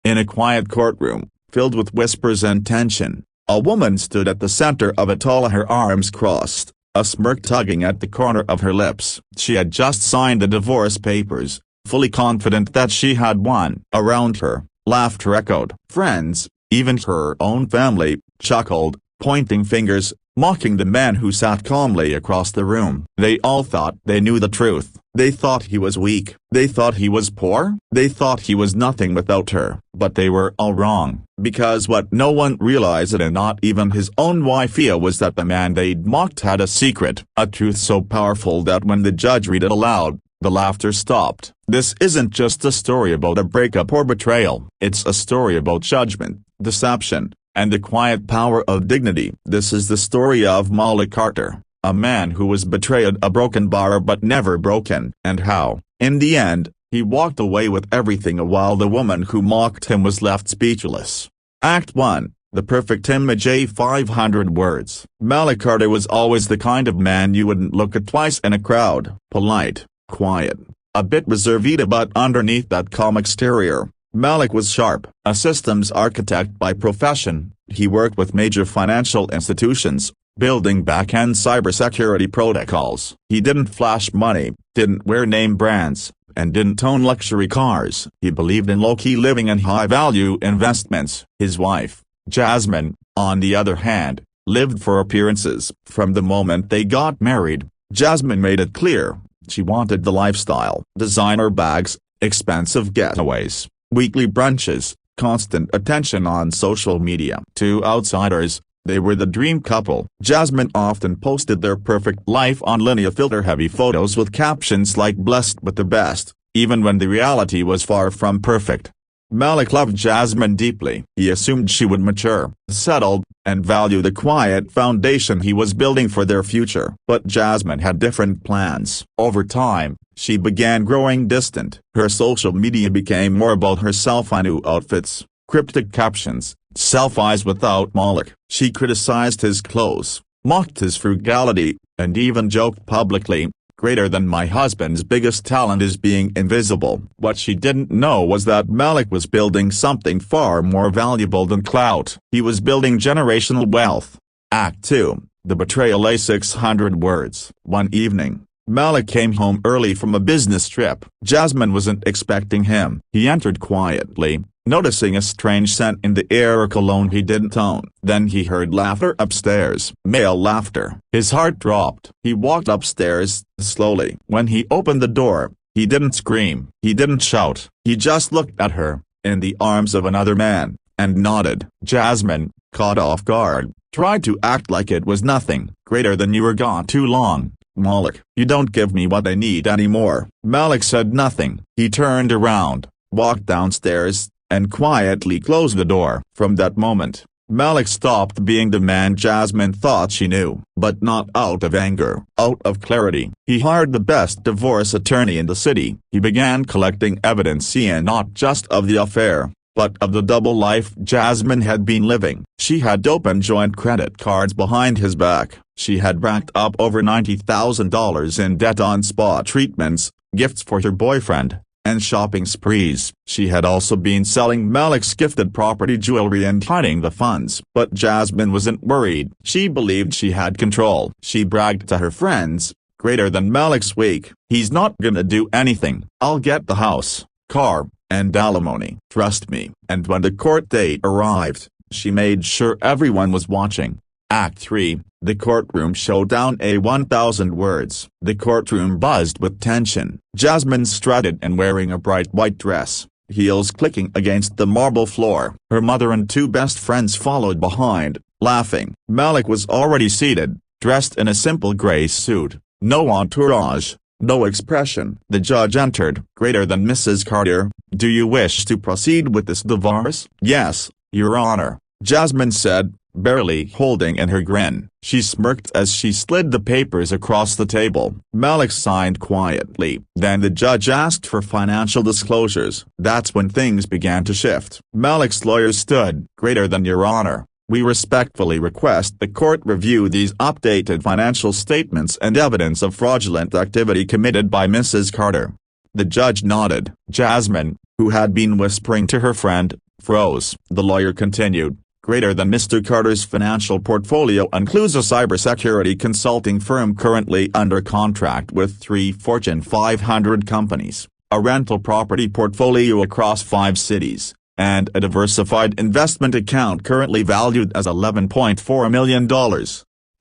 In a quiet courtroom, filled with whispers and tension, a woman stood at the center of it all, her arms crossed, a smirk tugging at the corner of her lips. She had just signed the divorce papers, fully confident that she had won. Around her, laughter echoed. Friends, even her own family, chuckled, pointing fingers, mocking the man who sat calmly across the room. They all thought they knew the truth. They thought he was weak. They thought he was poor. They thought he was nothing without her. But they were all wrong, because what no one realized, and not even his own wife, was that the man they'd mocked had a secret, a truth so powerful that when the judge read it aloud, the laughter stopped. This isn't just a story about a breakup or betrayal. It's a story about judgment, deception, and the quiet power of dignity. This is the story of Malik Carter, a man who was betrayed, a broken bar but never broken, and how, in the end, he walked away with everything while the woman who mocked him was left speechless. Act 1, The Perfect Image. 500 words. Malik Carter was always the kind of man you wouldn't look at twice in a crowd. Polite, quiet, a bit reserved, but underneath that calm exterior, Malik was sharp. A systems architect by profession, he worked with major financial institutions, building back-end cybersecurity protocols. He didn't flash money, didn't wear name brands, and didn't own luxury cars. He believed in low-key living and high-value investments. His wife, Jasmine, on the other hand, lived for appearances. From the moment they got married, Jasmine made it clear she wanted the lifestyle: designer bags, expensive getaways, weekly brunches, constant attention on social media. To outsiders, they were the dream couple. Jasmine often posted their perfect life online, filter-heavy photos with captions like "blessed with the best," even when the reality was far from perfect. Malik loved Jasmine deeply. He assumed she would mature, settle, and value the quiet foundation he was building for their future. But Jasmine had different plans. Over time, she began growing distant. Her social media became more about herself and new outfits, cryptic captions, selfies without Malik. She criticized his clothes, mocked his frugality, and even joked publicly, "Greater than my husband's biggest talent is being invisible." What she didn't know was that Malik was building something far more valuable than clout. He was building generational wealth. Act 2, The Betrayal. 600 words. One evening, Malik came home early from a business trip. Jasmine wasn't expecting him. He entered quietly, noticing a strange scent in the air, a cologne he didn't own. Then he heard laughter upstairs. Male laughter. His heart dropped. He walked upstairs, slowly. When he opened the door, he didn't scream. He didn't shout. He just looked at her, in the arms of another man, and nodded. Jasmine, caught off guard, tried to act like it was nothing. "Greater than you were gone too long, Malik. You don't give me what I need anymore." Malik said nothing. He turned around, walked downstairs, and quietly closed the door. From that moment, Malik stopped being the man Jasmine thought she knew. But not out of anger, out of clarity. He hired the best divorce attorney in the city. He began collecting evidence, not just of the affair, but of the double life Jasmine had been living. She had opened joint credit cards behind his back. She had racked up over $90,000 in debt on spa treatments, gifts for her boyfriend, and shopping sprees. She had also been selling Malik's gifted property, jewelry, and hiding the funds. But Jasmine wasn't worried. She believed she had control. She bragged to her friends, "Greater than Malik's weak. He's not gonna do anything. I'll get the house, car, and alimony. Trust me." And when the court date arrived, she made sure everyone was watching. Act 3, The Courtroom Showdown. 1,000 words. The courtroom buzzed with tension. Jasmine strutted and wearing a bright white dress, heels clicking against the marble floor. Her mother and two best friends followed behind, laughing. Malik was already seated, dressed in a simple gray suit, no entourage, no expression. The judge entered. "Greater than Mrs. Carter, do you wish to proceed with this divorce?" "Yes, Your Honor," Jasmine said, barely holding in her grin. She smirked as she slid the papers across the table. Malik signed quietly. Then the judge asked for financial disclosures. That's when things began to shift. Malik's lawyer stood. "Greater than Your Honor, we respectfully request the court review these updated financial statements and evidence of fraudulent activity committed by Mrs. Carter." The judge nodded. Jasmine, who had been whispering to her friend, froze. The lawyer continued. Greater than Mr. Carter's financial portfolio includes a cybersecurity consulting firm currently under contract with 3 Fortune 500 companies, a rental property portfolio across 5 cities, and a diversified investment account currently valued as $11.4 million.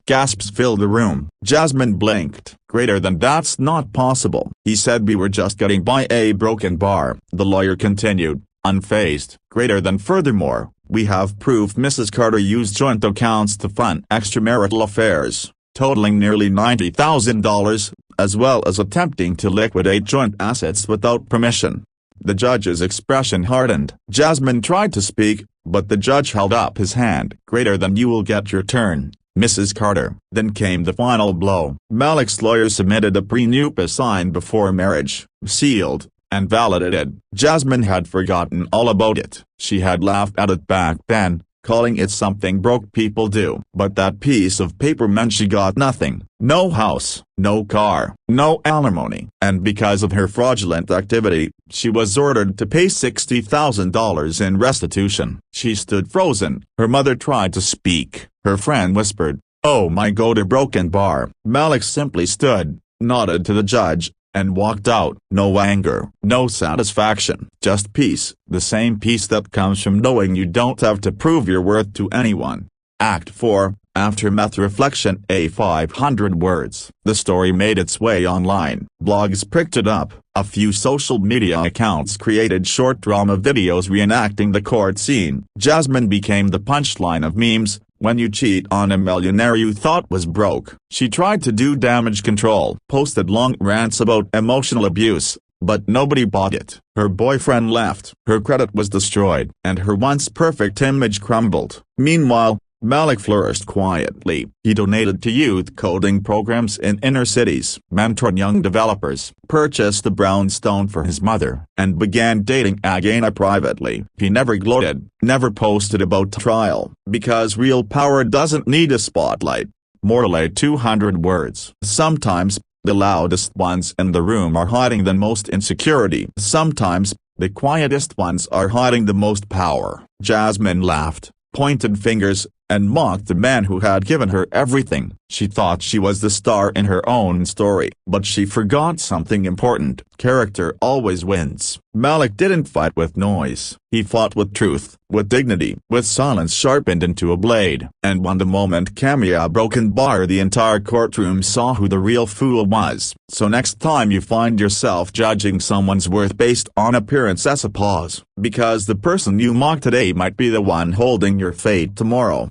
Gasps filled the room. Jasmine blinked. Greater than that's not possible. He said we were just getting by a broken bar. The lawyer continued, unfazed. Greater than furthermore, we have proof Mrs. Carter used joint accounts to fund extramarital affairs, totaling nearly $90,000, as well as attempting to liquidate joint assets without permission. The judge's expression hardened. Jasmine tried to speak, but the judge held up his hand. Greater than you will get your turn, Mrs. Carter. Then came the final blow. Malik's lawyer submitted a pre-nuptial sign before marriage, sealed and validated. Jasmine had forgotten all about it. She had laughed at it back then, calling it something broke people do. But that piece of paper meant she got nothing. No house, no car, no alimony. And because of her fraudulent activity, she was ordered to pay $60,000 in restitution. She stood frozen. Her mother tried to speak. Her friend whispered, "Oh my God, a broken bar." Malik simply stood, nodded to the judge, and walked out. No anger, no satisfaction, just peace, the same peace that comes from knowing you don't have to prove your worth to anyone. Act 4, Aftermath Reflection. A 500 words. The story made its way online. Blogs picked it up. A few social media accounts created short drama videos reenacting the court scene. Jasmine became the punchline of memes. When you cheat on a millionaire you thought was broke. She tried to do damage control, posted long rants about emotional abuse, but nobody bought it. Her boyfriend left, her credit was destroyed, and her once perfect image crumbled. Meanwhile, Malik flourished quietly. He donated to youth coding programs in inner cities, mentored young developers, purchased a brownstone for his mother, and began dating Agana privately. He never gloated, never posted about trial, because real power doesn't need a spotlight. Moral: a 200 words. Sometimes, the loudest ones in the room are hiding the most insecurity. Sometimes, the quietest ones are hiding the most power. Jasmine laughed, pointed fingers, and mocked the man who had given her everything. She thought she was the star in her own story. But she forgot something important. Character always wins. Malik didn't fight with noise. He fought with truth, with dignity, with silence sharpened into a blade. And when the moment Camilla broken bar, the entire courtroom saw who the real fool was. So next time you find yourself judging someone's worth based on appearance, as a pause, because the person you mock today might be the one holding your fate tomorrow.